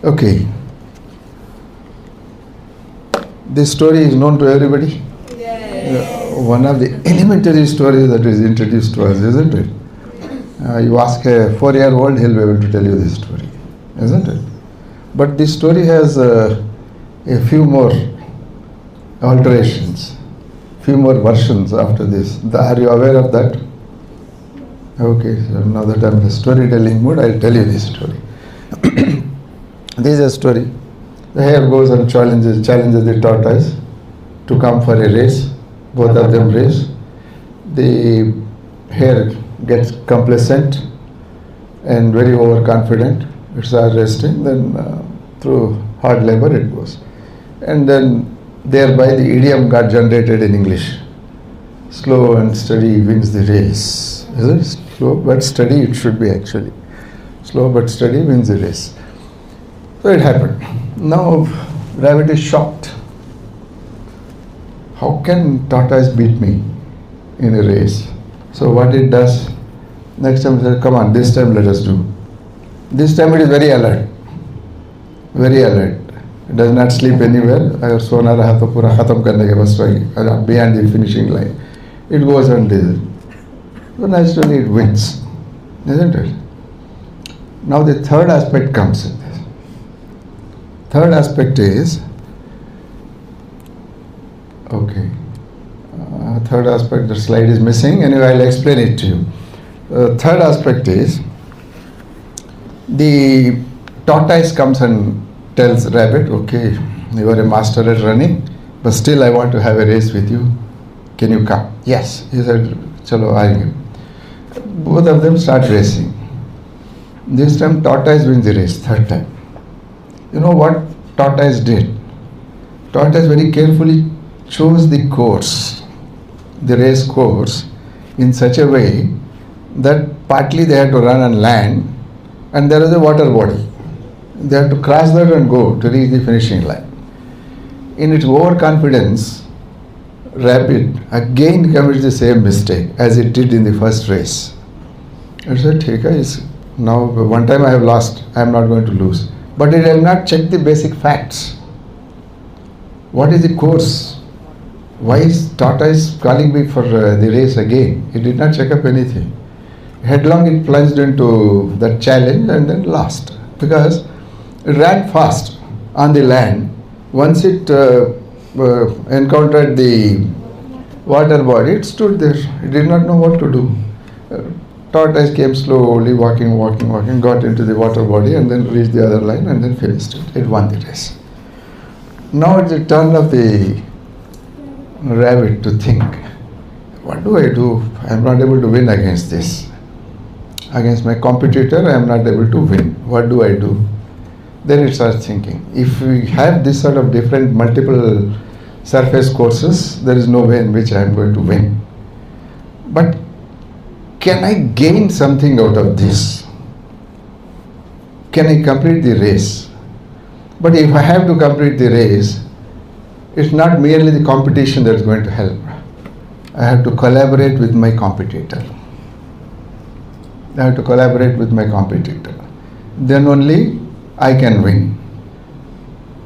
Okay, this story is known to everybody. One of the elementary stories that is introduced to us, isn't it? You ask a 4-year-old, he'll be able to tell you this story, isn't it? But this story has a few more alterations, few more versions after this. Are you aware of that? Okay, so now that I'm in the storytelling mood, I'll tell you this story. This is a story. The hare goes and challenges the tortoise to come for a race. Both of them race. The hare gets complacent and very overconfident. It's resting. Then through hard labor it goes. And then thereby the idiom got generated in English. Slow and steady wins the race. Is it? Slow but steady it should be actually. Slow but steady wins the race. So it happened. Now rabbit is shocked. How can tortoise beat me in a race? So what it does, next time it says, come on, this time let us do. This time it is very alert. Very alert. It does not sleep anywhere. Agar sona raha to pura khatam karne ke bas wahi, beyond the finishing line. It goes and does it. So naturally it wins, isn't it? Now the third aspect comes in this. Third aspect is, okay, third aspect, the slide is missing. Anyway, I'll explain it to you. Third aspect is, the tortoise comes and tells rabbit, okay, you are a master at running, but still I want to have a race with you. Can you come? Yes. He said, chalo, aayenge. Both of them start racing. This time tortoise wins the race, third time. You know what tortoise did? Tortoise very carefully chose the course, the race course, in such a way that partly they had to run on land and there is a water body. They had to cross that and go to reach the finishing line. In its overconfidence, rabbit again commits the same mistake as it did in the first race. It said, Theka, now one time I have lost, I am not going to lose. But it has not checked the basic facts. What is the course? Why is tortoise calling me for the race again? It did not check up anything. Headlong it plunged into that challenge and then lost. Because it ran fast on the land. Once it encountered the water body, it stood there. It did not know what to do. Tortoise came slowly, walking, got into the water body and then reached the other line and then finished it. It won the race. Now it's the turn of the rabbit to think, what do I do? I am not able to win against this. Against my competitor, I am not able to win. What do I do? Then it starts thinking, if we have this sort of different multiple surface courses, there is no way in which I am going to win. But can I gain something out of this? Can I complete the race? But if I have to complete the race, it's not merely the competition that is going to help. I have to collaborate with my competitor. I have to collaborate with my competitor. Then only I can win.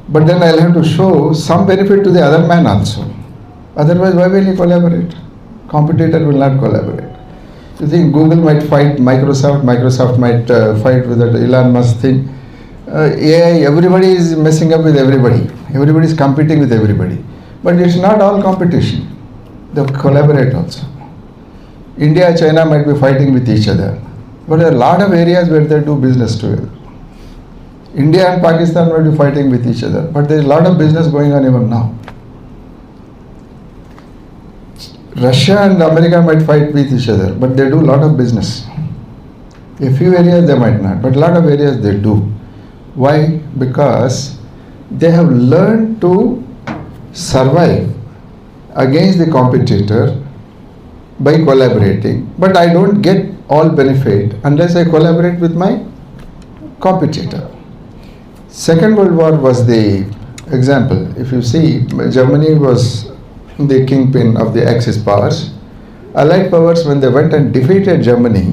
But then I'll have to show some benefit to the other man also. Otherwise, why will he collaborate? Competitor will not collaborate. You think Google might fight Microsoft might fight with that Elon Musk thing. AI, everybody is messing up with everybody. Everybody is competing with everybody. But it's not all competition. They collaborate also. India, China might be fighting with each other. But there are a lot of areas where they do business together. India and Pakistan might be fighting with each other. But there is a lot of business going on even now. Russia and America might fight with each other, but they do a lot of business. A few areas they might not, but a lot of areas they do. Why? Because they have learned to survive against the competitor by collaborating. But I don't get all benefit unless I collaborate with my competitor. Second World War was the example. If you see, Germany was the kingpin of the Axis powers. Allied powers, when they went and defeated Germany,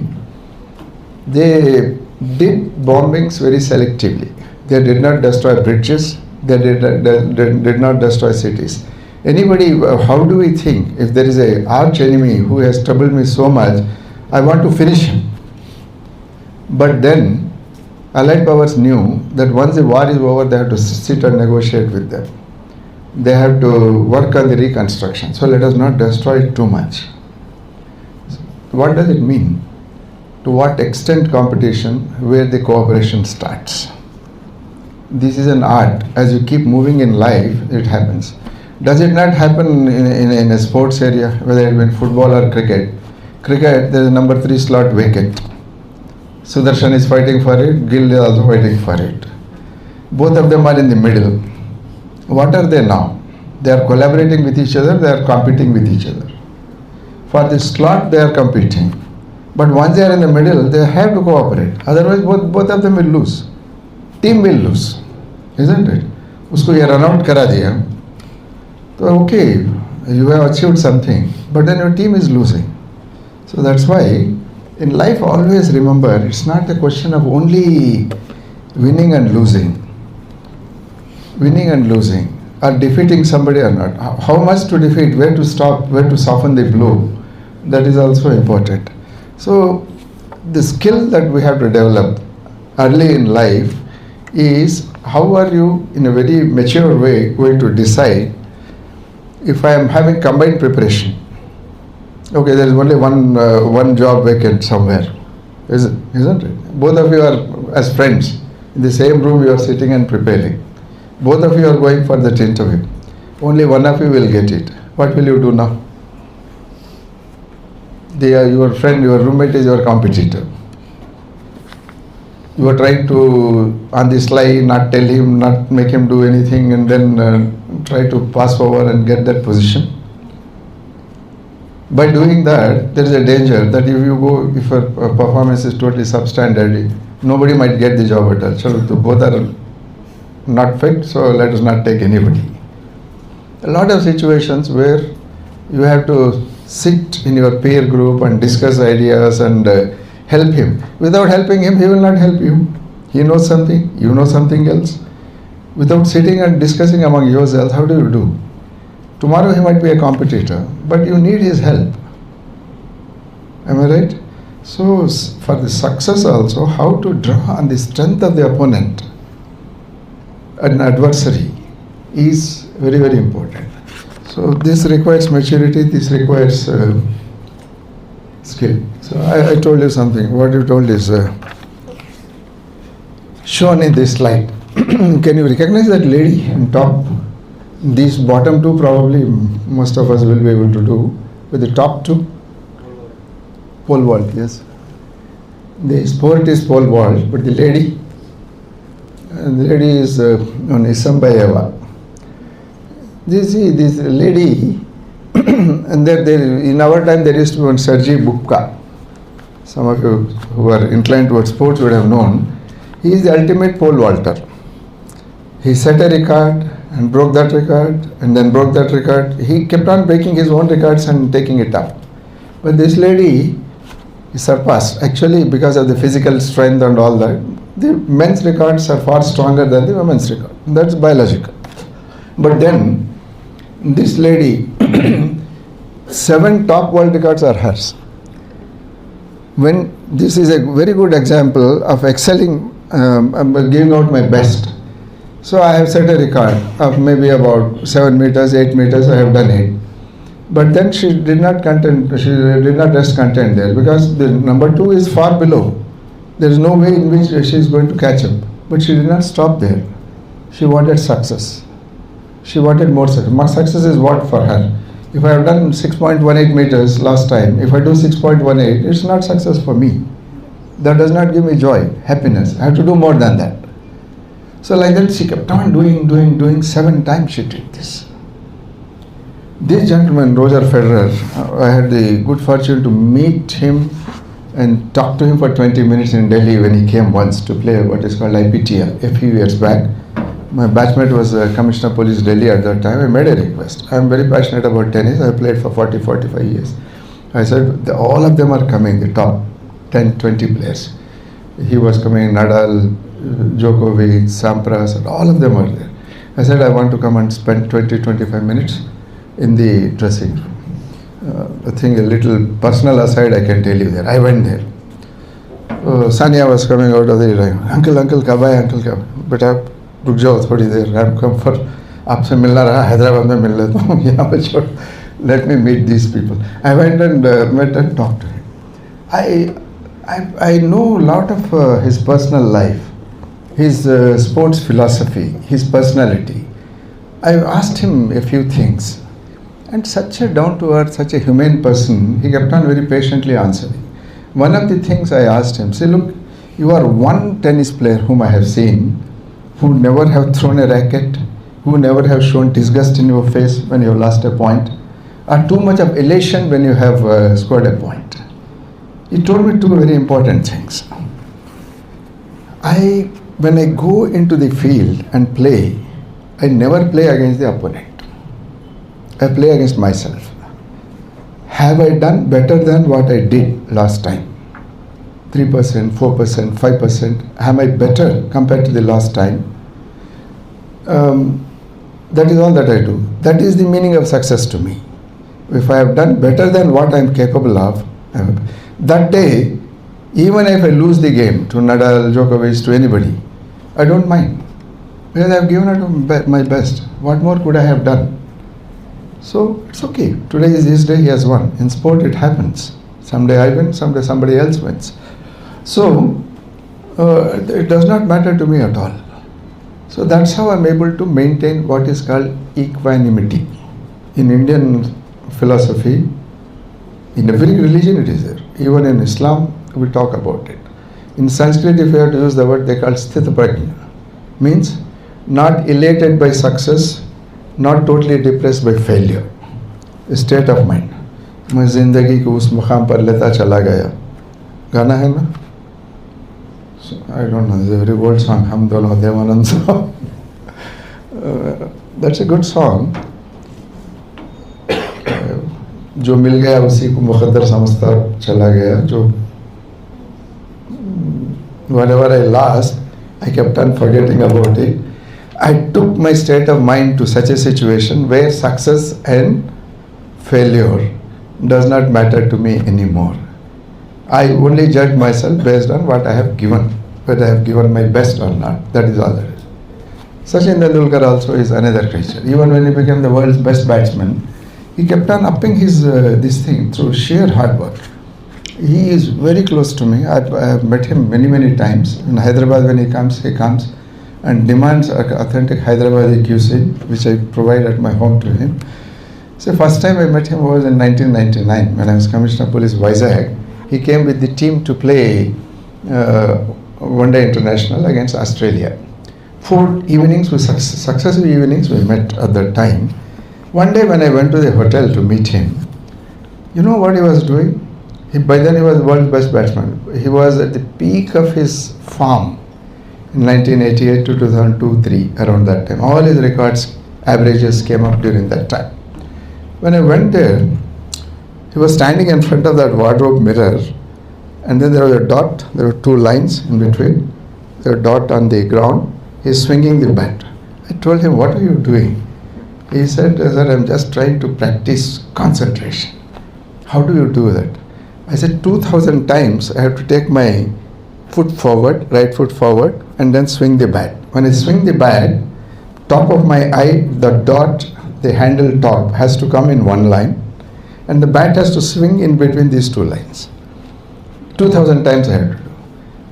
they did bombings very selectively. They did not destroy bridges. They did not destroy cities. Anybody, how do we think if there is a arch enemy who has troubled me so much, I want to finish him? But then Allied powers knew that once the war is over, they have to sit and negotiate with them. They have to work on the reconstruction. So let us not destroy it too much. What does it mean? To what extent competition, where the cooperation starts? This is an art. As you keep moving in life, it happens. Does it not happen in a sports area, whether it be football or cricket? Cricket, there is a number 3 slot vacant. Sudarshan is fighting for it, Gill is also fighting for it. Both of them are in the middle. What are they now? They are collaborating with each other, they are competing with each other. For the slot, they are competing. But once they are in the middle, they have to cooperate. Otherwise, both of them will lose. Team will lose, isn't it? Usko ye run out kara diya. So okay, you have achieved something, but then your team is losing. So that's why in life always remember, it's not a question of only winning and losing. Winning and losing, or defeating somebody or not. How much to defeat, where to stop, where to soften the blow, that is also important. So the skill that we have to develop early in life is how are you in a very mature way going to decide if I am having combined preparation. Okay, there is only one job vacant somewhere, isn't it? Both of you are as friends in the same room, you are sitting and preparing. Both of you are going for that interview. Only one of you will get it. What will you do now? They are your friend, your roommate is your competitor. You are trying to, on the sly, not tell him, not make him do anything, and then try to pass over and get that position. By doing that, there is a danger that if a performance is totally substandard, nobody might get the job at all. So both are not fit, so let us not take anybody. A lot of situations where you have to sit in your peer group and discuss ideas and help him. Without helping him, he will not help you. He knows something, you know something else. Without sitting and discussing among yourselves, how do you do? Tomorrow he might be a competitor, but you need his help. Am I right? So for the success also, how to draw on the strength of the opponent, an adversary, is very, very important. So this requires maturity, this requires skill. So I told you something. What you told is shown in this slide. Can you recognize that lady on top? These bottom two probably most of us will be able to do. With the top two, pole vault, yes. The sport is pole vault, but the lady is on Isambayeva. This lady, and there in our time there used to be one Sergei Bubka. Some of you who are inclined towards sports would have known. He is the ultimate pole vaulter. He set a record and broke that record and then broke that record. He kept on breaking his own records and taking it up. But this lady is surpassed. Actually, because of the physical strength and all that, the men's records are far stronger than the women's record. That's biological. But then, this lady, 7 top world records are hers. When this is a very good example of excelling, I'm giving out my best. So I have set a record of maybe about 7 meters, 8 meters, I have done it. But then she did not rest content there, because the number 2 is far below. There is no way in which she is going to catch up. But she did not stop there. She wanted success. She wanted more success. More success is what for her? If I have done 6.18 meters last time, if I do 6.18, it's not success for me. That does not give me joy, happiness. I have to do more than that. So like that she kept on doing 7 times she did this. This gentleman, Roger Federer, I had the good fortune to meet him and talk to him for 20 minutes in Delhi when he came once to play what is called IPTL a few years back. My batchmate was Commissioner of Police Delhi at that time. I made a request. I am very passionate about tennis. I played for 40-45 years. I said, all of them are coming, the top 10-20 players. He was coming, Nadal, Djokovic, Sampras, and all of them are there. I said, I want to come and spend 20-25 minutes in the dressing room. I think a little personal aside I can tell you there. I went there. Sanya was coming out of the line. Uncle, कब आए uncle कब? बेटा रुक जाओ थोड़ी देर. I'm come for आपसे मिलना रहा हैदराबाद में मिल लेता हूँ यहाँ पे छोड़. Let me meet these people. I went and met and talked to him. I know a lot of his personal life, his sports philosophy, his personality. I asked him a few things. And such a down-to-earth, such a humane person, he kept on very patiently answering. One of the things I asked him, say, look, you are one tennis player whom I have seen, who never have thrown a racket, who never have shown disgust in your face when you have lost a point, or too much of elation when you have scored a point. He told me two very important things. When I go into the field and play, I never play against the opponent. I play against myself. Have I done better than what I did last time? 3%, 4%, 5%. Am I better compared to the last time? That is all that I do. That is the meaning of success to me. If I have done better than what I am capable of, that day, even if I lose the game to Nadal, Djokovic, to anybody, I don't mind. Because I have given it my best. What more could I have done? So it's okay. Today is his day, he has won. In sport it happens. Someday I win, someday somebody else wins. So it does not matter to me at all. So that's how I'm able to maintain what is called equanimity. In Indian philosophy, in every religion it is there. Even in Islam we talk about it. In Sanskrit, if you have to use the word, they call sthita prajna. Means not elated by success, not totally depressed by failure. A state of mind. मैं जिंदगी को उस मुकाम पर लेता चला गया. गाना है ना? So, I don't know, it's a very old song. हम दोनों Devanand song. That's a good song. जो मिल गया उसी को मुकद्दर समझता चला गया. जो whatever I lost, I kept on forgetting about it. I took my state of mind to such a situation where success and failure does not matter to me anymore. I only judge myself based on what I have given, whether I have given my best or not. That is all there is. Sachin Tendulkar also is another creature. Even when he became the world's best batsman, he kept on upping his this thing through sheer hard work. He is very close to me. I have met him many times. In Hyderabad, when he comes and demands authentic Hyderabadi cuisine, which I provide at my home to him. So first time I met him was in 1999 when I was Commissioner of Police Vizag. He came with the team to play One Day International against Australia. 4 evenings, successive evenings we met at that time. One day when I went to the hotel to meet him, you know what he was doing? By then he was the world's best batsman. He was at the peak of his form in 1988 to 2002-03, around that time. All his records, averages came up during that time. When I went there, he was standing in front of that wardrobe mirror, and then there was a dot, there were 2 lines in between, there was a dot on the ground. He's swinging the bat. I told him, what are you doing? He said, sir, I'm just trying to practice concentration. How do you do that? I said, 2,000 times I have to take my foot forward, right foot forward, and then swing the bat. When I swing the bat, top of my eye, the dot, the handle top has to come in one line, and the bat has to swing in between these 2 lines. 2,000 times I had to do.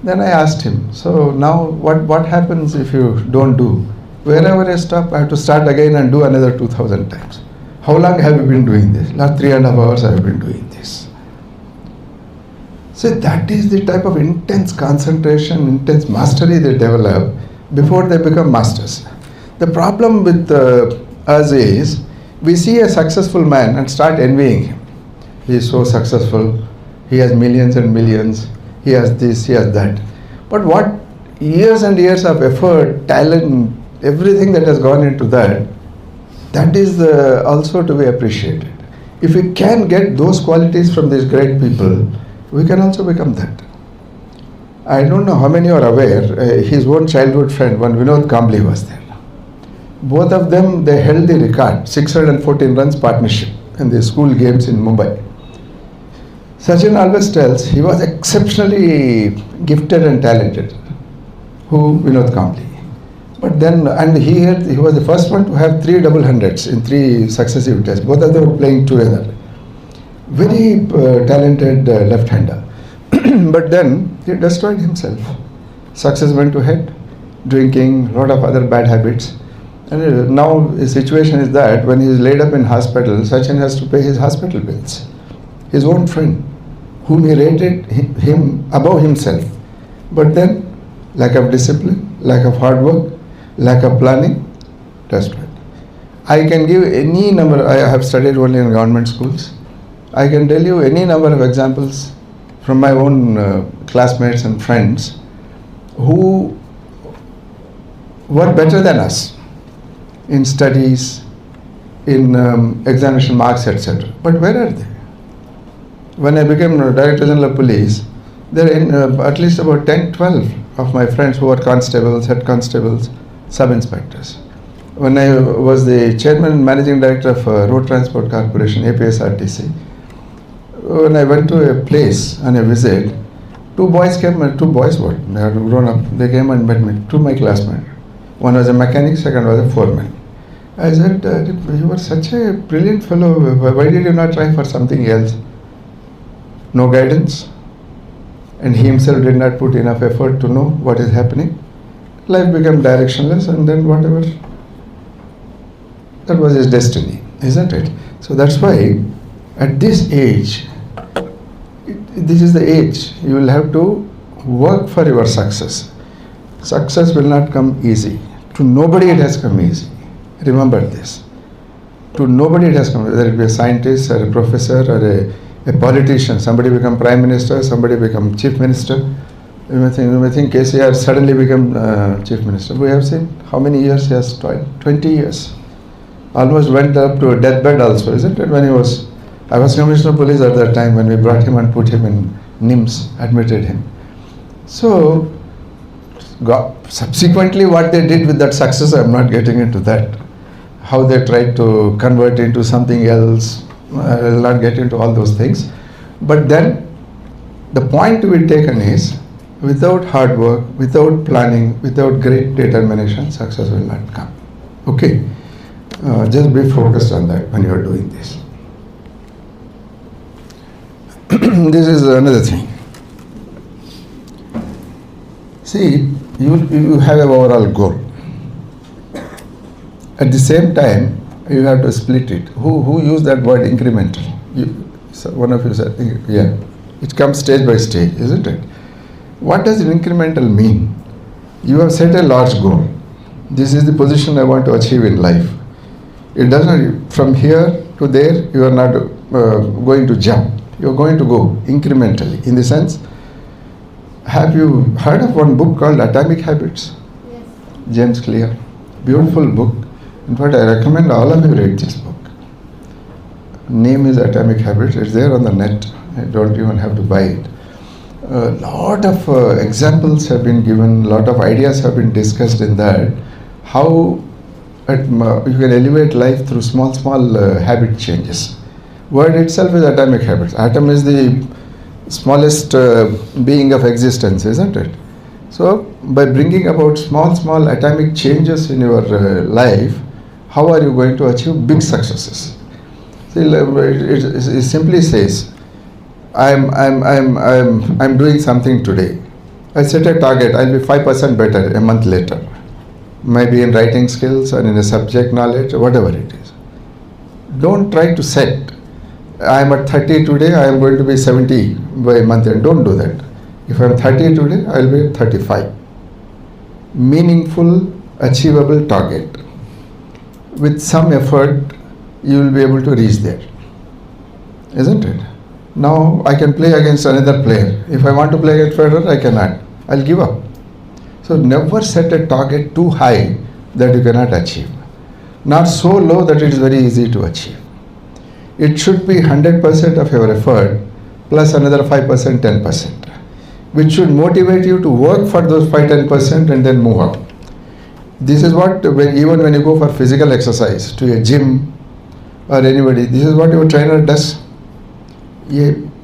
Then I asked him, so now what happens if you don't do? Wherever I stop, I have to start again and do another 2,000 times. How long have you been doing this? Last 3.5 hours I have been doing this. So that is the type of intense concentration, intense mastery they develop before they become masters. The problem with us is, we see a successful man and start envying him. He is so successful, he has millions and millions, he has this, he has that. But what years and years of effort, talent, everything that has gone into that, that is also to be appreciated. If we can get those qualities from these great people, we can also become that. I don't know how many are aware, his own childhood friend, one Vinod Kambli was there. Both of them, they held the record, 614 runs partnership in the school games in Mumbai. Sachin always tells he was exceptionally gifted and talented. Who? Vinod Kambli. But then, and he was the first one to have 3 double hundreds in 3 successive tests. Both of them were playing together. Very talented left-hander. But then he destroyed himself. Success went to head, drinking, lot of other bad habits. And now the situation is that when he is laid up in hospital, Sachin has to pay his hospital bills. His own friend, whom he rated him above himself. But then, lack of discipline, lack of hard work, lack of planning, destroyed. I can give any number. I have studied only in government schools. I can tell you any number of examples from my own classmates and friends who were better than us in studies, in examination marks, etc. But where are they? When I became Director General of Police, there are at least about 10, 12 of my friends who were constables, head constables, sub-inspectors. When I was the Chairman and Managing Director of Road Transport Corporation, APSRTC, when I went to a place on a visit, 2 boys came, they had grown up, they came and met me, 2 my classmates. One was a mechanic, second was a foreman. I said, you were such a brilliant fellow, why did you not try for something else? No guidance, and he himself did not put enough effort to know what is happening. Life became directionless, and then whatever, that was his destiny, isn't it? So that's why at this age, this is the age you will have to work for your success. Success will not come easy. To nobody it has come easy. Remember this. To nobody it has come, whether it be a scientist or a professor or a politician. Somebody become prime minister, somebody become chief minister. You may think KCR suddenly became chief minister. We have seen how many years he has toiled. 20 years. Almost went up to a deathbed also, isn't it? I was Commissioner of Police at that time when we brought him and put him in NIMS, admitted him. So, subsequently what they did with that success, I am not getting into that. How they tried to convert into something else, I will not get into all those things. But then, the point to be taken is, without hard work, without planning, without great determination, success will not come. Okay? Just be focused on that when you are doing this. This is another thing. See, you have an overall goal. At the same time, you have to split it. Who used that word incremental? One of you said, yeah. It comes stage by stage, isn't it? What does incremental mean? You have set a large goal. This is the position I want to achieve in life. It doesn't, from here to there, you are not going to jump. You are going to go incrementally. In the sense, have you heard of one book called Atomic Habits? Yes. James Clear. Beautiful book. In fact, I recommend all of you read this book. Name is Atomic Habits. It's there on the net. You don't even have to buy it. A lot of examples have been given, a lot of ideas have been discussed in that. How you can elevate life through small habit changes. Word itself is atomic habits. Atom is the smallest being of existence, isn't it? So, by bringing about small atomic changes in your life, how are you going to achieve big successes? See, it simply says, I'm doing something today. I set a target. I'll be 5% better a month later. Maybe in writing skills or in a subject knowledge, whatever it is. Don't try to set. I am at 30 today, I am going to be 70 by a month end. Don't do that. If I am 30 today, I will be at 35. Meaningful, achievable target. With some effort, you will be able to reach there. Isn't it? Now, I can play against another player. If I want to play against Federer, I cannot. I'll give up. So, never set a target too high that you cannot achieve. Not so low that it is very easy to achieve. It should be 100% of your effort plus another 5%, 10%. which should motivate you to work for those 5-10% and then move up. This is what, even when you go for physical exercise to a gym or anybody, this is what your trainer does.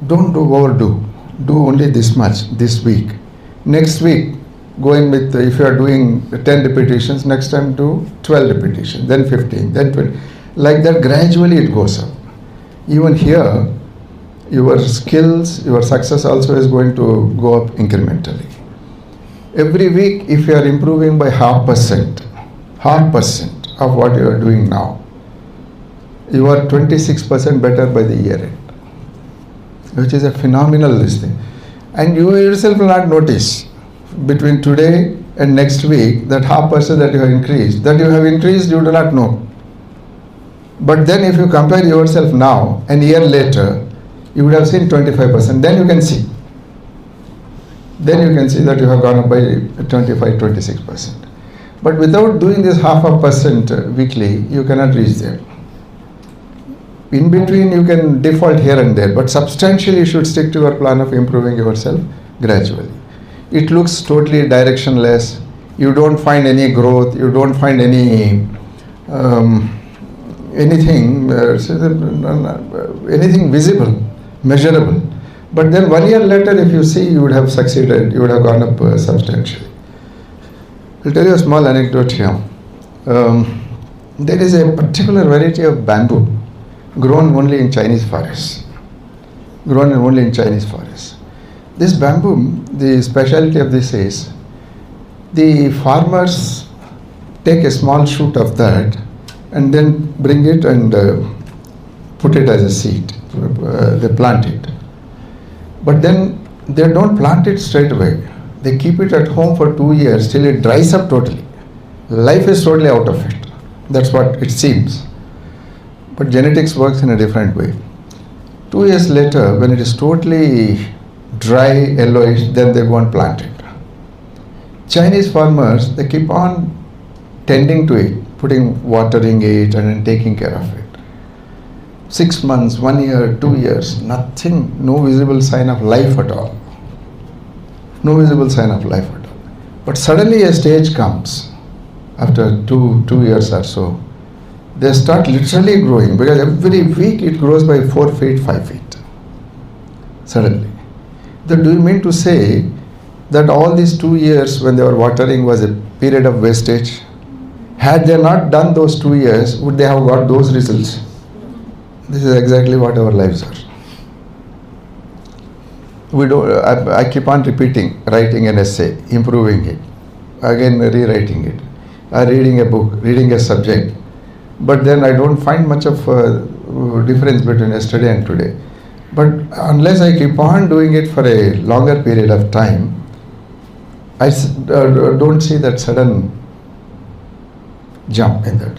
Don't overdo. Do only this much this week. Next week, going with, if you are doing 10 repetitions, next time do 12 repetitions, then 15, then 20. Like that, gradually it goes up. Even here, your skills, your success also is going to go up incrementally. Every week, if you are improving by 0.5% of what you are doing now, you are 26% better by the year end, which is a phenomenal thing. And you yourself will not notice between today and next week that 0.5% that you have increased, you do not know. But then if you compare yourself now and a year later, you would have seen 25%, then you can see. Then you can see that you have gone up by 25-26%. But without doing this 0.5% weekly, you cannot reach there. In between, you can default here and there, but substantially you should stick to your plan of improving yourself gradually. It looks totally directionless. You don't find any growth. You don't find any anything visible, measurable. But then 1 year later, if you see, you would have succeeded. You would have gone up substantially. I'll tell you a small anecdote here. There is a particular variety of bamboo grown only in Chinese forests. This bamboo, the specialty of this is, the farmers take a small shoot of that and then bring it and put it as a seed. They plant it. But then they don't plant it straight away. They keep it at home for 2 years till it dries up totally. Life is totally out of it. That's what it seems. But genetics works in a different way. 2 years later, when it is totally dry, yellowish, then they go and plant it. Chinese farmers, they keep on tending to it, watering it and then taking care of it. 6 months, 1 year, 2 years, nothing, no visible sign of life at all. But suddenly a stage comes, after two years or so, they start literally growing, because every week it grows by 4 feet, 5 feet. Suddenly. Do you mean to say that all these 2 years when they were watering was a period of wastage? Had they not done those 2 years, would they have got those results? This is exactly what our lives are. I keep on repeating, writing an essay, improving it, again rewriting it, reading a book, reading a subject. But then I don't find much of difference between yesterday and today. But unless I keep on doing it for a longer period of time, I don't see that sudden jump in that.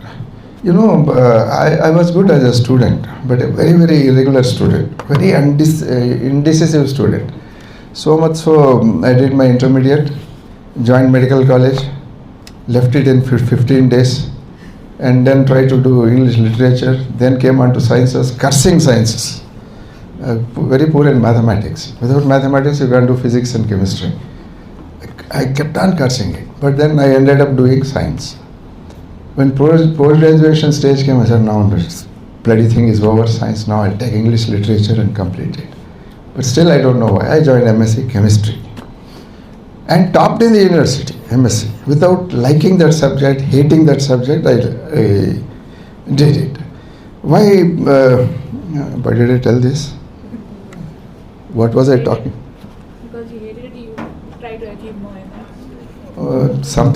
I was good as a student, but a very, very irregular student, very indecisive student. So much so, I did my intermediate, joined medical college, left it in 15 days, and then tried to do English literature, then came on to sciences, cursing sciences. Very poor in mathematics. Without mathematics, you can't do physics and chemistry. I kept on cursing it, but then I ended up doing science. When post-graduation stage came, I said, now this bloody thing is over, science, now I'll take English literature and complete it. But still I don't know why. I joined MSc Chemistry and topped in the university, MSc. Without liking that subject, hating that subject, I did it. Why did I tell this? What was I talking? Because you hated it, you tried to achieve more. Some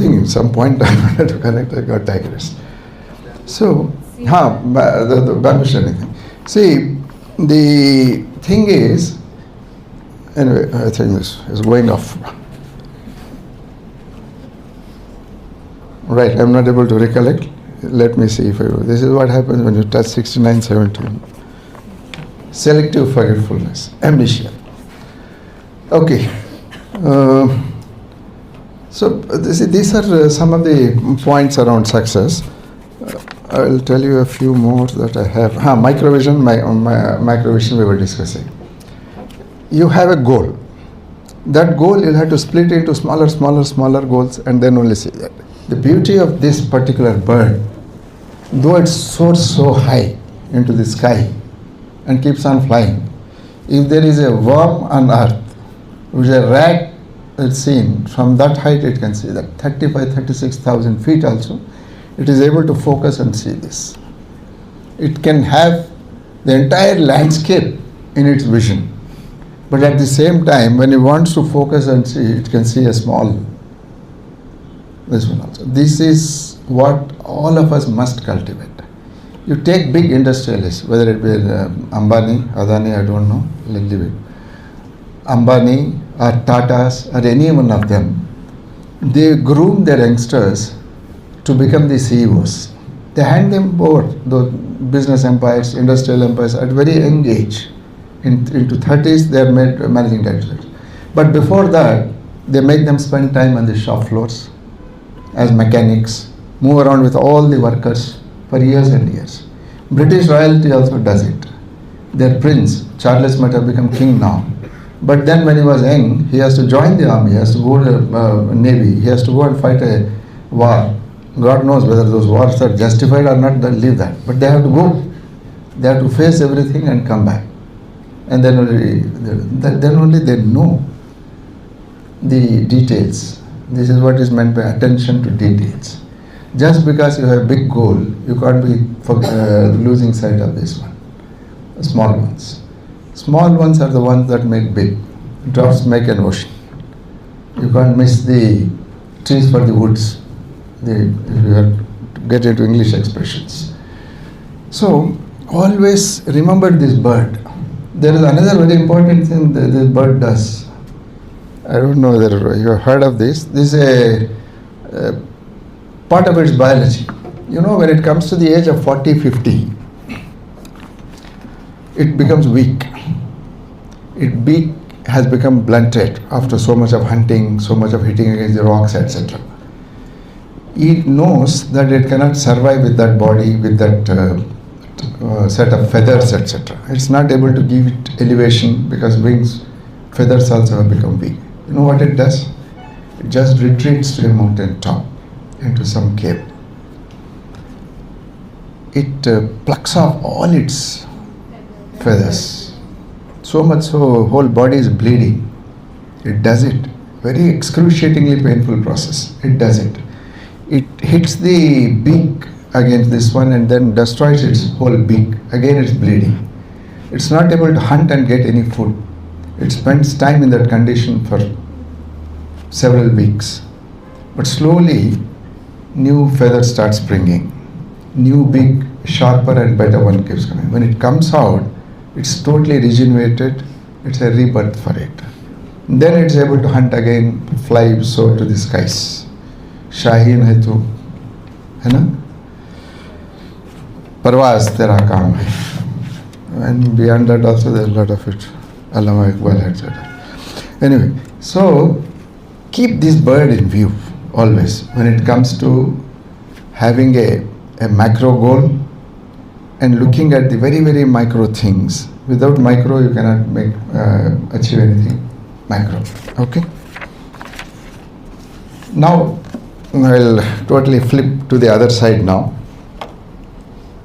point I wanted to connect, I got digressed. So, the bamboo thing. See, the thing is, anyway, I think this is going off. Right, I'm not able to recollect. Let me see if this is what happens when you touch 69, 17. Selective forgetfulness, amnesia. Okay. So these are some of the points around success. I'll tell you a few more that I have. Microvision we were discussing. You have a goal. That goal you'll have to split into smaller goals and then only see that. The beauty of this particular bird, though it soars so high into the sky and keeps on flying, if there is a worm on earth, which is a rat that's seen, from that height it can see that 36,000 feet also, it is able to focus and see this. It can have the entire landscape in its vision. But at the same time, when it wants to focus and see, it can see a small, this one also. This is what all of us must cultivate. You take big industrialists, whether it be Ambani, Adani, I don't know, let's leave it. Ambani or Tatas or any one of them, they groom their youngsters to become the CEOs. They hand them over the business empires, industrial empires at very young age. Into 30s, they are made managing directors. But before that, they make them spend time on the shop floors as mechanics, move around with all the workers for years and years. British royalty also does it. Their prince, Charles, might have become king now. But then when he was young, he has to join the army, he has to go to the navy, he has to go and fight a war. God knows whether those wars are justified or not, they'll leave that. But they have to go. They have to face everything and come back. And then only they know the details. This is what is meant by attention to details. Just because you have a big goal, you can't be losing sight of this one. Small ones. Small ones are the ones that make big. Drops make an ocean. You can't miss the trees for the woods. If you have to get into English expressions. So always remember this bird. There is another very important thing that this bird does. I don't know whether you have heard of this. This is a part of its biology. You know, when it comes to the age of 40, 50, it becomes weak. Its beak has become blunted after so much of hunting, so much of hitting against the rocks, etc. It knows that it cannot survive with that body, with that set of feathers, etc. It's not able to give it elevation because wings, feathers also have become weak. You know what it does? It just retreats to a mountain top, into some cave. It plucks off all its feathers. So much so, whole body is bleeding. It does it. Very excruciatingly painful process. It does it. It hits the beak against this one and then destroys its whole beak. Again it's bleeding. It's not able to hunt and get any food. It spends time in that condition for several weeks. But slowly, new feathers start springing. New big, sharper and better one keeps coming. When it comes out, it's totally regenerated. It's a rebirth for it. Then it's able to hunt again, fly, soar to the skies. Shaheen hai tu, है ना? परवाज़ तेरा काम है. And beyond that also there's a lot of it. Allama Iqbal had said that. Anyway, so keep this bird in view always when it comes to having a macro goal and looking at the very, very micro things. Without micro, you cannot achieve anything macro. Okay? Now, I'll totally flip to the other side now.